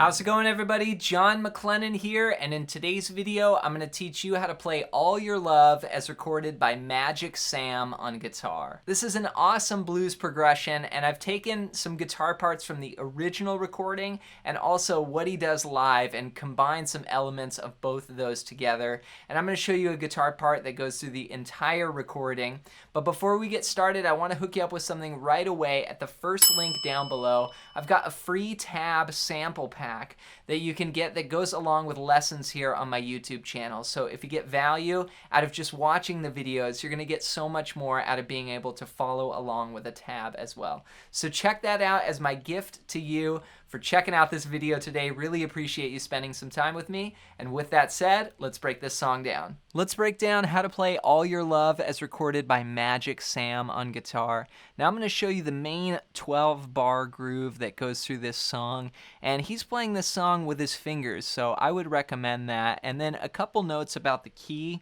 How's it going, everybody? John MacLennan here, and in today's video I'm going to teach you how to play All Your Love as recorded by Magic Sam on guitar. This is an awesome blues progression, and I've taken some guitar parts from the original recording and also what he does live and combined some elements of both of those together. And I'm going to show you a guitar part that goes through the entire recording. But before we get started, I want to hook you up with something right away. At the first link down below, I've got a free tab sample pack that you can get that goes along with lessons here on my YouTube channel. So if you get value out of just watching the videos, you're going to get so much more out of being able to follow along with a tab as well. So check that out as my gift to you for checking out this video today. Really appreciate you spending some time with me. And with that said, let's break this song down. Let's break down how to play All Your Love as recorded by Magic Sam on guitar. Now I'm going to show you the main 12-bar groove that goes through this song, and he's playing this song with his fingers, so I would recommend that. And then a couple notes about the key.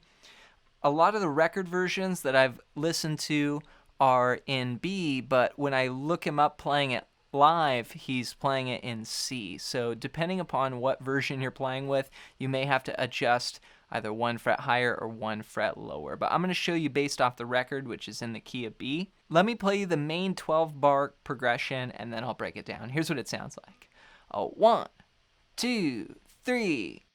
A lot of the record versions that I've listened to are in B, but when I look him up playing it live, he's playing it in C. So depending upon what version you're playing with, you may have to adjust either 1 fret higher or 1 fret lower. But I'm going to show you based off the record, which is in the key of B. Let me play you the main 12-bar progression, and then I'll break it down. Here's what it sounds like. 1, 2, 3.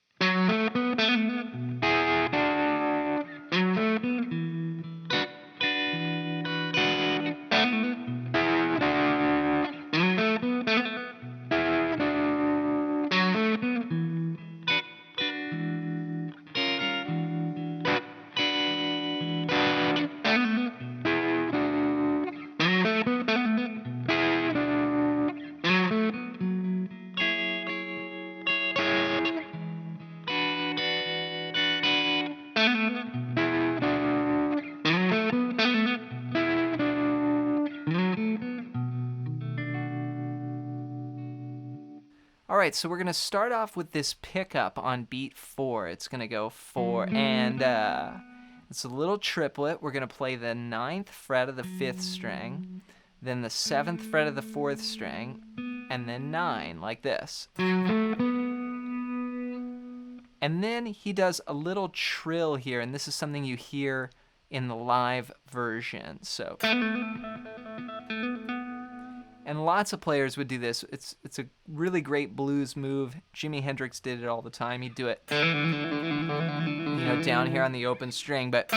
All right, so we're going to start off with this pickup on beat 4. It's going to go 4, and it's a little triplet. We're going to play the 9th fret of the 5th string, then the 7th fret of the 4th string, and then 9, like this. And then he does a little trill here, and this is something you hear in the live version. So, and lots of players would do this. It's a really great blues move. Jimi Hendrix did it all the time. He'd do it, down here on the open string, but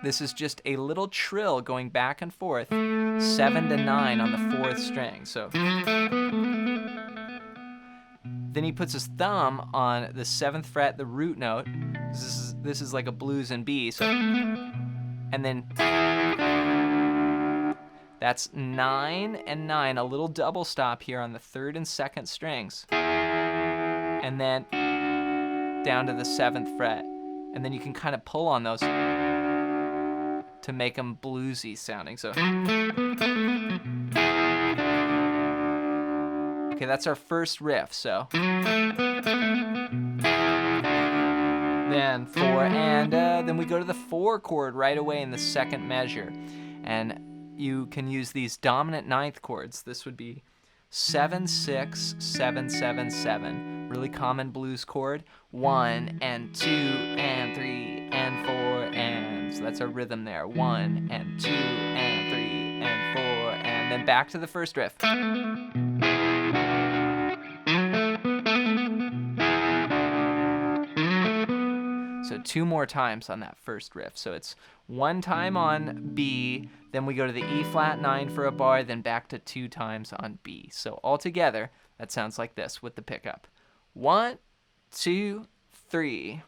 this is just a little trill going back and forth, 7 to 9 on the 4th string. So then he puts his thumb on the 7th fret, the root note. This is like a blues in B. So, and then that's 9 and 9, a little double stop here on the 3rd and 2nd strings. And then down to the 7th fret. And then you can kind of pull on those to make them bluesy sounding. So, okay, that's our first riff. So then 4, and then we go to the 4 chord right away in the 2nd measure. And you can use these dominant 9th chords. This would be 7, 6, 7, 7, 7. Really common blues chord. 1 and 2 and 3 and 4 and so that's our rhythm there. 1 and 2 and 3 and 4 and then back to the first riff. So 2 more times on that first riff. So it's 1 time on B, then we go to the E flat 9 for a bar, then back to 2 times on B. So altogether, that sounds like this with the pickup. 1, 2, 3.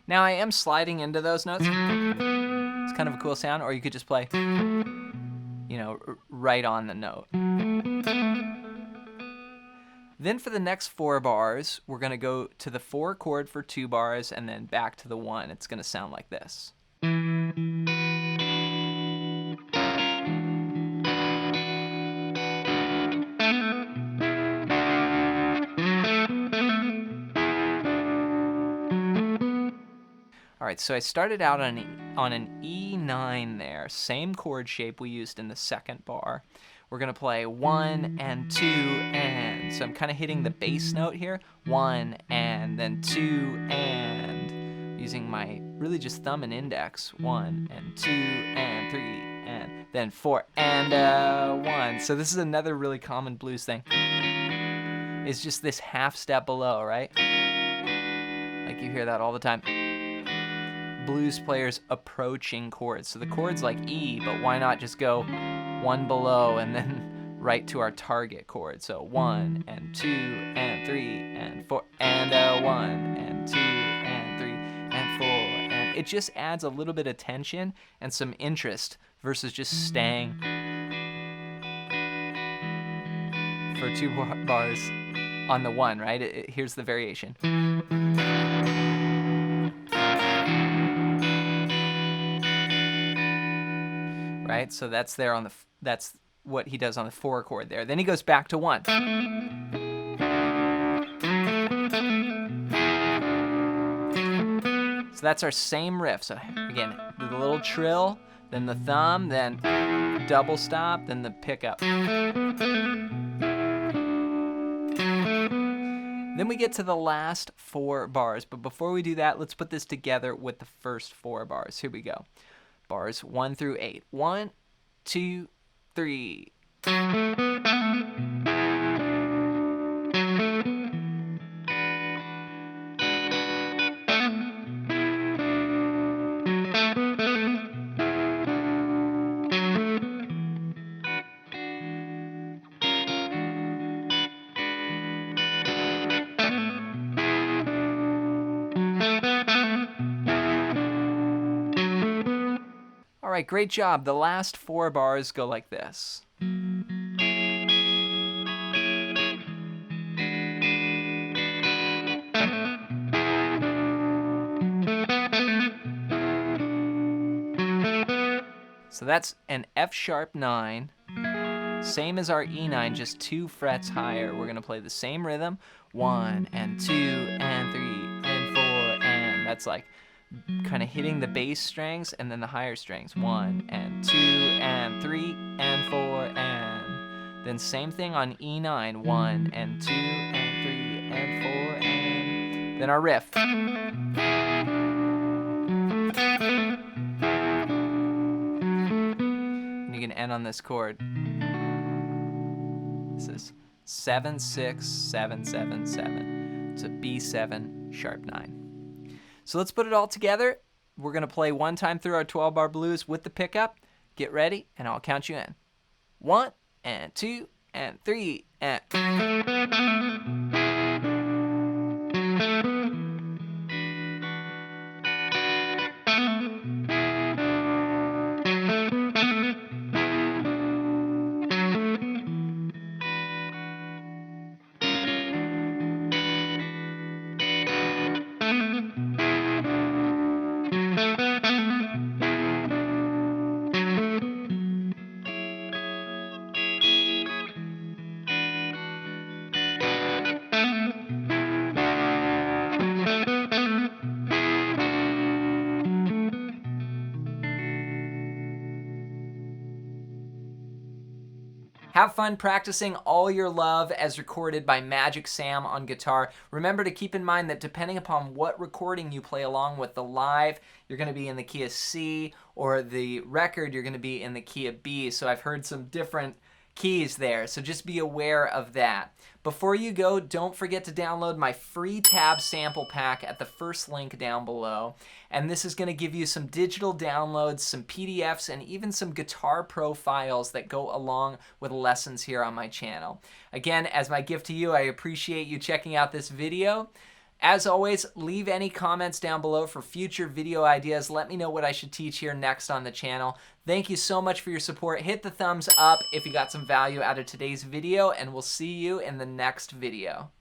Now I am sliding into those notes. It's kind of a cool sound, or you could just play, right on the note. Then for the next 4 bars, we're going to go to the 4 chord for 2 bars and then back to the 1. It's going to sound like this. All right, so I started out on an E9 there, same chord shape we used in the second bar. We're gonna play 1 and 2 and. So I'm kind of hitting the bass note here. 1 and then 2 and. Using my really just thumb and index. 1 and 2 and 3 and then 4 and 1. So this is another really common blues thing. It's just this half step below, right? Like you hear that all the time. Blues players approaching chords. So the chord's like E, but why not just go one below and then right to our target chord? So 1 and 2 and 3 and 4 and 1 and 2 and 3 and 4. And it just adds a little bit of tension and some interest versus just staying for 2 bars on the 1, right? Here's the variation. Right? So that's there on the, that's what he does on the 4 chord there. Then he goes back to 1. So that's our same riff. So again, the little trill, then the thumb, then double stop, then the pickup. Then we get to the last 4 bars. But before we do that, let's put this together with the first 4 bars. Here we go. Bars 1 through 8. 1, 2, 3. All right, great job. The last 4 bars go like this. So that's an F sharp 9, same as our E9, just 2 frets higher. We're gonna play the same rhythm, 1 and 2 and 3 and 4, and that's like kind of hitting the bass strings and then the higher strings. 1 and 2 and 3 and 4 and then same thing on E9. 1 and 2 and 3 and 4 and then our riff. And you can end on this chord. This is 7 6 7 7 7. It's a B7 sharp 9. So let's put it all together. We're going to play one time through our 12-bar blues with the pickup. Get ready, and I'll count you in. 1 and 2 and 3 and... Have fun practicing All Your Love as recorded by Magic Sam on guitar. Remember to keep in mind that depending upon what recording you play along with, the live, you're going to be in the key of C, or the record, you're going to be in the key of B. So I've heard some different keys there, so just be aware of that. Before you go, don't forget to download my free tab sample pack at the first link down below. And this is going to give you some digital downloads, some PDFs, and even some Guitar Pro files that go along with lessons here on my channel. Again, as my gift to you, I appreciate you checking out this video. As always, leave any comments down below for future video ideas. Let me know what I should teach here next on the channel. Thank you so much for your support. Hit the thumbs up if you got some value out of today's video, and we'll see you in the next video.